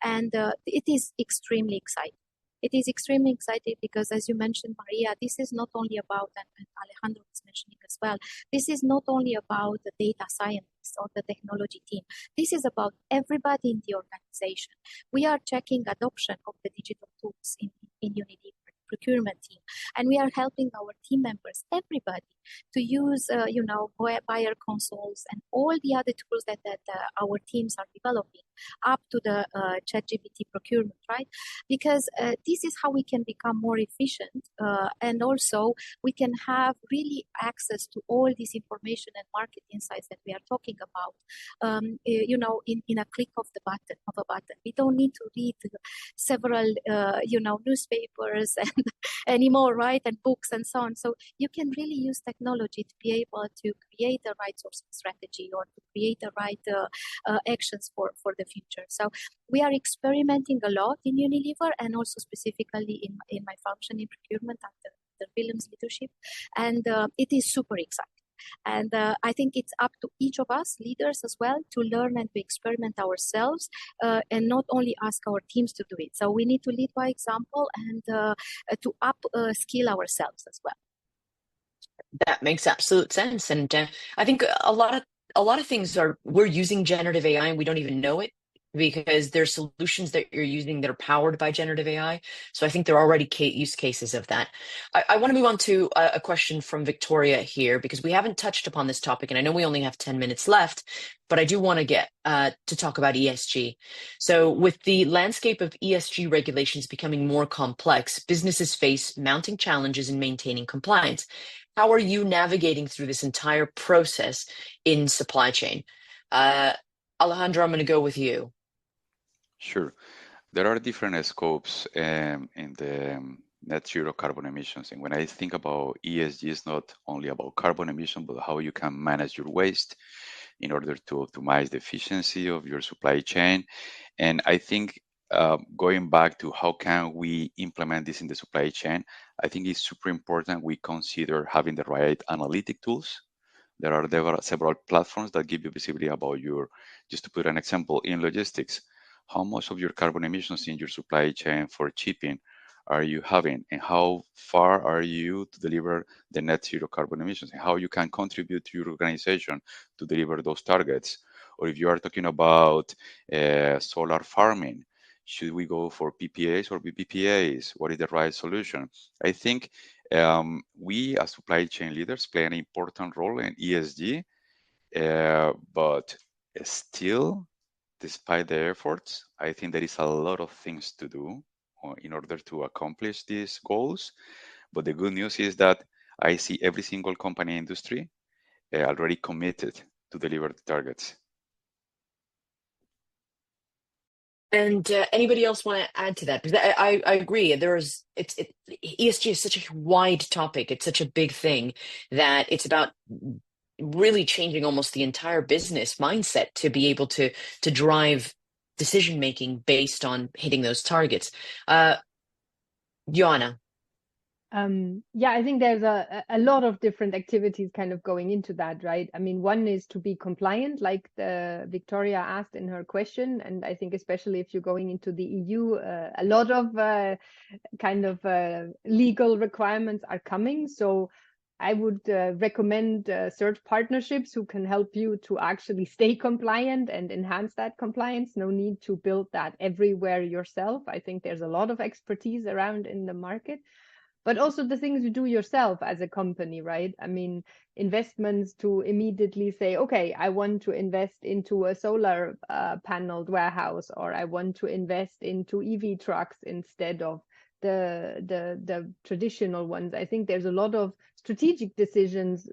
and it is extremely exciting. It is extremely exciting because, as you mentioned, Maria, this is not only about, and Alejandro was mentioning as well, this is not only about the data scientists or the technology team. This is about everybody in the organization. We are checking adoption of the digital tools in Unilever procurement team, and we are helping our team members, everybody, to use buyer consoles and all the other tools that our teams are developing, up to the ChatGPT procurement, right? Because this is how we can become more efficient, and also we can have really access to all this information and market insights that we are talking about, in a click of a button. We don't need to read several, newspapers and anymore, right? And books and so on. So you can really use technology to be able to create the right sourcing strategy or to create the right actions for the future. So we are experimenting a lot in Unilever, and also specifically in my function in procurement under Willem's leadership. And it is super exciting. And I think it's up to each of us, leaders as well, to learn and to experiment ourselves, and not only ask our teams to do it. So we need to lead by example and to skill ourselves as well.
That makes absolute sense. And I think a lot a lot of things we're using generative AI and we don't even know it because there's solutions that you're using that are powered by generative AI. So I think there are already use cases of that. I want to move on to a question from Victoria here because we haven't touched upon this topic, and I know we only have 10 minutes left, but I do want to get to talk about ESG. So with the landscape of ESG regulations becoming more complex, businesses face mounting challenges in maintaining compliance. How are you navigating through this entire process in supply chain? Alejandro, I'm going to go with you.
Sure. There are different scopes in the net zero carbon emissions. And when I think about ESG, it's not only about carbon emission, but how you can manage your waste in order to optimize the efficiency of your supply chain. And I think going back to how can we implement this in the supply chain, I think it's super important we consider having the right analytic tools. There are several platforms that give you visibility about just to put an example, in logistics, how much of your carbon emissions in your supply chain for shipping are you having, and how far are you to deliver the net zero carbon emissions, and how you can contribute to your organization to deliver those targets. Or if you are talking about solar farming, should we go for PPAs or BPPAs? What is the right solution? I think we as supply chain leaders play an important role in ESG, but still, despite the efforts, I think there is a lot of things to do in order to accomplish these goals. But the good news is that I see every single company industry already committed to deliver the targets.
And anybody else want to add to that? Because I agree. ESG is such a wide topic. It's such a big thing that it's about really changing almost the entire business mindset to be able to drive decision making based on hitting those targets. Joanna.
Yeah, I think there's a lot of different activities kind of going into that, right? I mean, one is to be compliant, like Victoria asked in her question. And I think especially if you're going into the EU, a lot of legal requirements are coming. So I would recommend search partnerships who can help you to actually stay compliant and enhance that compliance. No need to build that everywhere yourself. I think there's a lot of expertise around in the market. But also the things you do yourself as a company, right? I mean, investments to immediately say, okay, I want to invest into a solar paneled warehouse, or I want to invest into EV trucks instead of the traditional ones. I think there's a lot of strategic decisions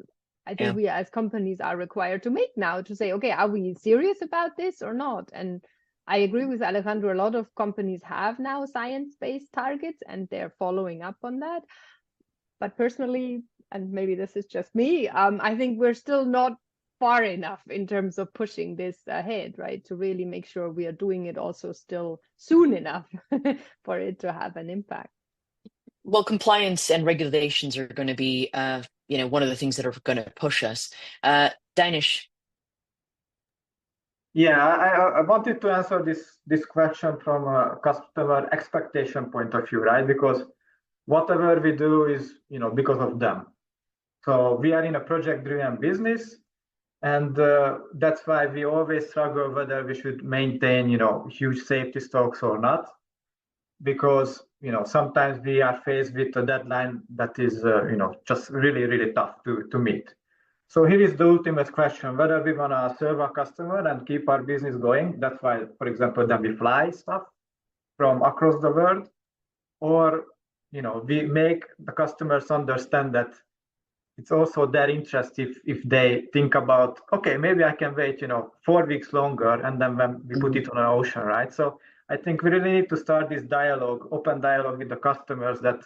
I think we as companies are required to make now to say, okay, are we serious about this or not? And I agree with Alejandro, a lot of companies have now science-based targets and they're following up on that. But personally, and maybe this is just me, I think we're still not far enough in terms of pushing this ahead, right? To really make sure we are doing it also still soon enough for it to have an impact.
Well, compliance and regulations are going to be, one of the things that are going to push us. Danish.
Yeah, I wanted to answer this question from a customer expectation point of view, right? Because whatever we do is, because of them. So we are in a project-driven business, and that's why we always struggle whether we should maintain, huge safety stocks or not, because sometimes we are faced with a deadline that is, just really, really tough to meet. So here is the ultimate question, whether we want to serve our customer and keep our business going. That's why, for example, then we fly stuff from across the world, or, we make the customers understand that it's also their interest if they think about, okay, maybe I can wait, 4 weeks longer, and then when we put it on an ocean, right? So I think we really need to start this dialogue, open dialogue with the customers that,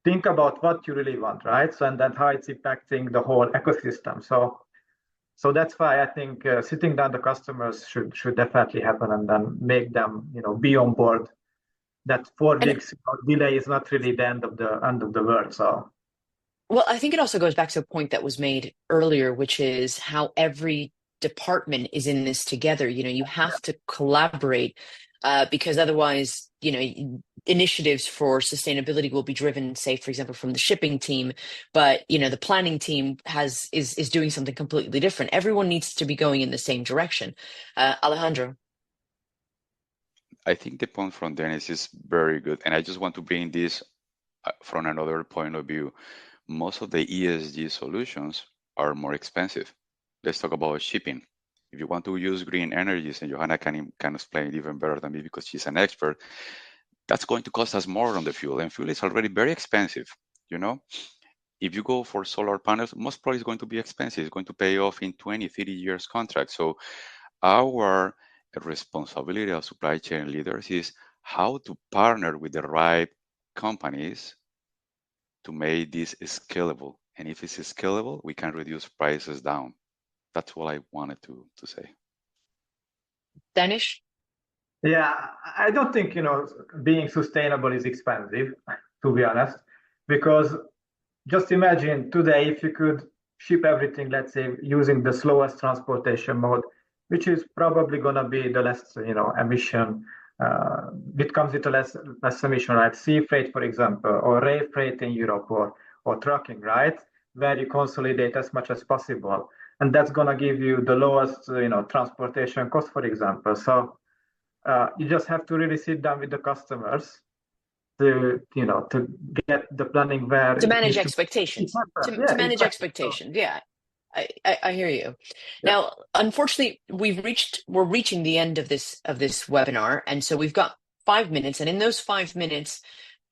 think about what you really want, right? So, and then how it's impacting the whole ecosystem. So that's why I think sitting down the customers should definitely happen, and then make them, be on board. That 4 weeks delay is not really the end of the world. So.
Well, I think it also goes back to a point that was made earlier, which is how every department is in this together. You have to collaborate because otherwise, initiatives for sustainability will be driven, say, for example, from the shipping team, but the planning team is doing something completely different. Everyone needs to be going in the same direction. Alejandro.
I think the point from Dennis is very good, and I just want to bring this from another point of view. Most of the ESG solutions are more expensive. Let's talk about shipping. If you want to use green energies, and Johanna can explain it even better than me because she's an expert, that's going to cost us more on the fuel, and fuel is already very expensive. If you go for solar panels, most probably it's going to be expensive. It's going to pay off in 20, 30 years contract. So our responsibility of supply chain leaders is how to partner with the right companies to make this scalable. And if it's scalable, we can reduce prices down. That's all I wanted to say.
Danish?
Yeah, I don't think, being sustainable is expensive, to be honest, because just imagine today if you could ship everything, let's say, using the slowest transportation mode, which is probably going to be the less, emission. It comes with less emission, right? Sea freight, for example, or rail freight in Europe, or trucking, right? Where you consolidate as much as possible, and that's going to give you the lowest, transportation cost, for example. So you just have to really sit down with the customers to get the planning where
to manage expectations. To manage expectations. Yeah. I hear you. Yeah. Now, unfortunately, we're reaching the end of this webinar, and so we've got 5 minutes. And in those 5 minutes,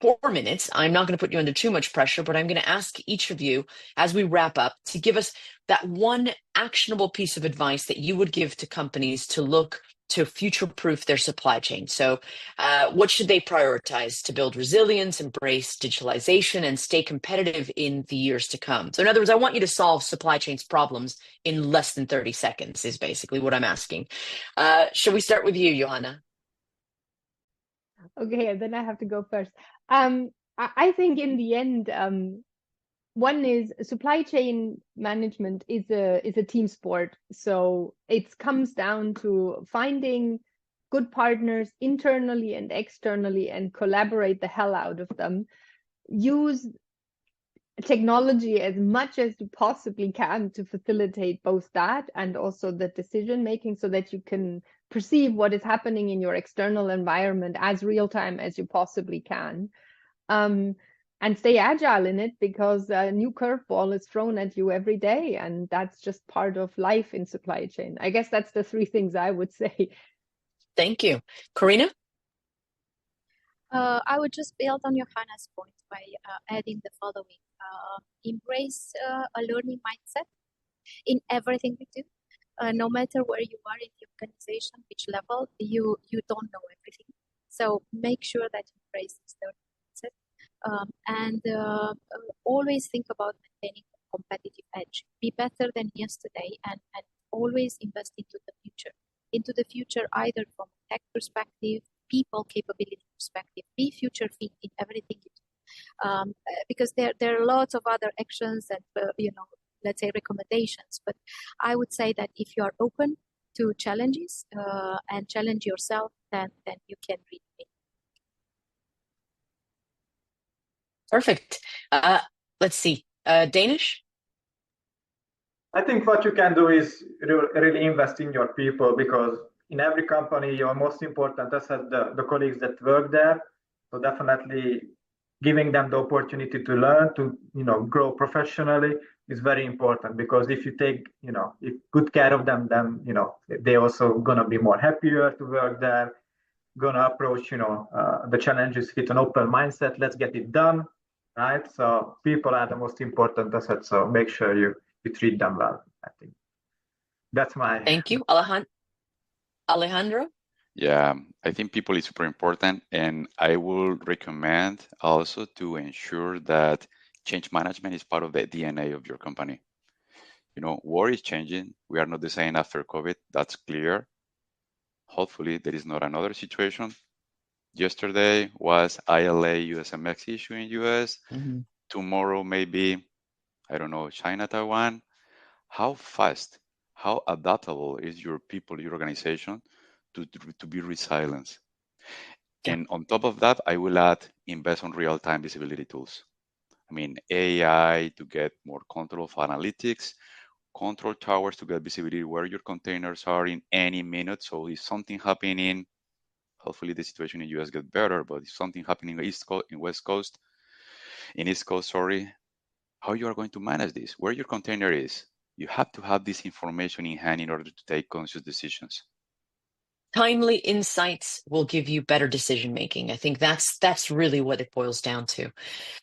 4 minutes, I'm not going to put you under too much pressure, but I'm going to ask each of you as we wrap up to give us that one actionable piece of advice that you would give to companies to look to future-proof their supply chain. So what should they prioritize to build resilience, embrace digitalization, and stay competitive in the years to come? So in other words, I want you to solve supply chain's problems in less than 30 seconds is basically what I'm asking. Shall we start with you, Johanna?
Okay, and then I have to go first. I think in the end, one is supply chain management is a team sport. So it comes down to finding good partners internally and externally and collaborate the hell out of them. Use technology as much as you possibly can to facilitate both that and also the decision making so that you can perceive what is happening in your external environment as real time as you possibly can. And stay agile in it, because a new curveball is thrown at you every day, and that's just part of life in supply chain. I guess that's the 3 things I would say.
Thank you. Corina?
I would just build on Johanna's point by adding the following. Embrace a learning mindset in everything we do. No matter where you are in the organization, which level, you don't know everything. So make sure that you embrace this learning mindset. And always think about maintaining a competitive edge. Be better than yesterday, and always invest into the future, either from a tech perspective, people capability perspective. Be future fit in everything you do, because there are lots of other actions and let's say recommendations. But I would say that if you are open to challenges and challenge yourself, then you can really win.
Perfect. Let's see. Danish?
I think what you can do is really invest in your people, because in every company, your most important asset, the colleagues that work there. So definitely giving them the opportunity to learn, to grow professionally is very important, because if you take if good care of them, then they also gonna be more happier to work there, gonna approach the challenges with an open mindset. Let's get it done, right? So people are the most important asset. So make sure you treat them well. I think that's my.
Thank you, Alejandro.
Yeah, I think people is super important, and I will recommend also to ensure that change management is part of the DNA of your company. World is changing. We are not the same after COVID. That's clear. Hopefully, there is not another situation. Yesterday was ILA USMX issue in US.
Mm-hmm.
Tomorrow, maybe, I don't know, China, Taiwan. How fast, how adaptable is your people, your organization to be resilient?
Yeah.
And on top of that, I will add invest on real-time visibility tools. I mean, AI to get more control of analytics, control towers to get visibility where your containers are in any minute. So if something happening, hopefully the situation in US get better, but if something happening in East Coast, sorry, how you are going to manage this, where your container is. You have to have this information in hand in order to take conscious decisions.
Timely insights will give you better decision making. I think that's really what it boils down to.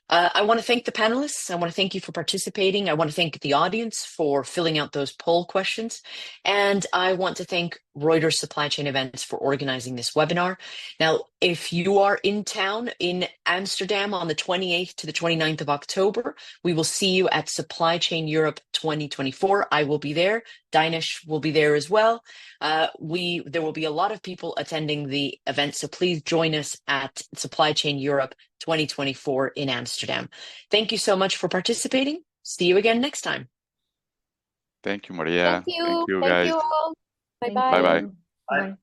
I want to thank the panelists. I want to thank you for participating. I want to thank the audience for filling out those poll questions. And I want to thank Reuters Supply Chain Events for organizing this webinar. Now, if you are in town in Amsterdam on the 28th to the 29th of October, we will see you at Supply Chain Europe 2024. I will be there. Dinesh will be there as well. There will be a lot of people attending the event, so please join us at Supply Chain Europe 2024 in Amsterdam. Thank you so much for participating. See you again next time.
Thank you, Maria.
Thank you.
Thank you, guys.
Thank you all.
Thank
Bye-bye.
Bye-bye.
you.
Bye.
Bye.